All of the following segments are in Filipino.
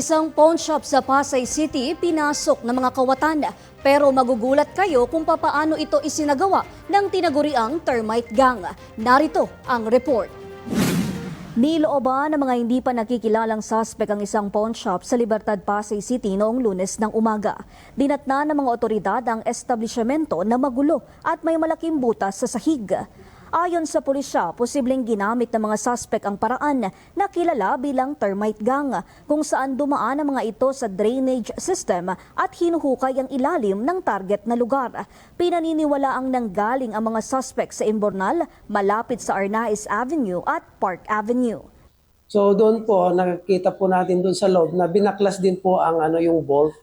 Isang pawn shop sa Pasay City pinasok ng mga kawatan. Pero magugulat kayo kung papaano ito isinagawa ng tinaguriang termite gang. Narito ang report. Nilooban ng mga hindi pa nakikilalang suspect ang isang pawn shop sa Libertad, Pasay City noong Lunes ng umaga. Dinatna ng mga otoridad ang establishmento na magulo at may malaking butas sa sahig. Ayon sa pulisya, posibleng ginamit ng mga suspect ang paraan na kilala bilang termite gang, kung saan dumaan ang mga ito sa drainage system at hinuhukay ang ilalim ng target na lugar. Pinaniniwalaang nanggaling ang mga suspect sa Imbornal, malapit sa Arnaiz Avenue at Park Avenue. So doon po, nakikita po natin doon sa loob na binaklas din po ang yung vault.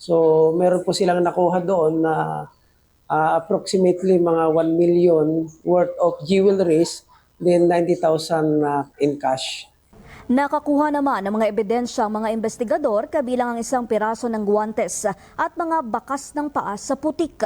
So meron po silang nakuha doon na approximately mga 1 million worth of jewelries, then 90,000 in cash. Nakakuha naman ng mga ebidensya ang mga investigador kabilang ang isang piraso ng guwantes at mga bakas ng paa sa putik.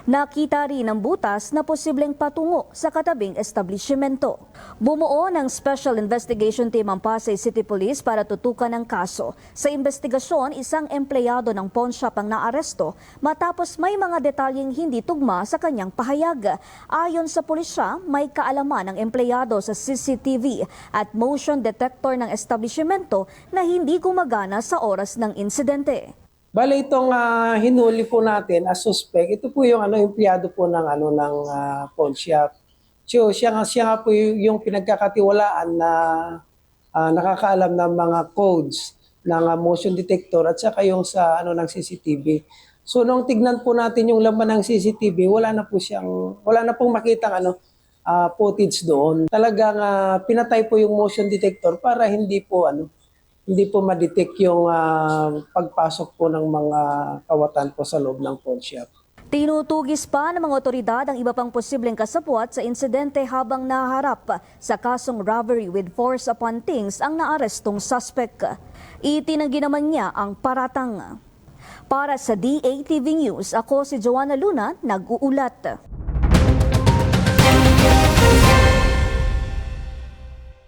Nakita rin ang butas na posibleng patungo sa katabing establishmento. Bumuo ng Special Investigation Team ang Pasay City Police para tutukan ang kaso. Sa investigasyon, isang empleyado ng pawn shop ang naaresto matapos may mga detalyeng hindi tugma sa kanyang pahayag. Ayon sa pulisya, may kaalaman ang empleyado sa CCTV at motion detector ng establishmento na hindi gumagana sa oras ng insidente. Bale itong hinuli po natin as suspect, ito po yung empleyado po ng pawn shop. So siya nga po yung pinagkakatiwalaan na nakakaalam ng mga codes ng motion detector at saka yung sa ng CCTV. So nung tignan po natin yung laman ng CCTV, wala na pong makitang footage doon. Talagang pinatay po yung motion detector para hindi po ma-detect yung pagpasok po ng mga kawatan po sa loob ng pawn shop. Tinutugis pa ng mga otoridad ang iba pang posibleng kasapwat sa insidente habang naharap sa kasong robbery with force upon things ang naarestong suspect. Itinanggi naman niya ang paratang. Para sa DATV News, ako si Joanna Luna, nag-uulat.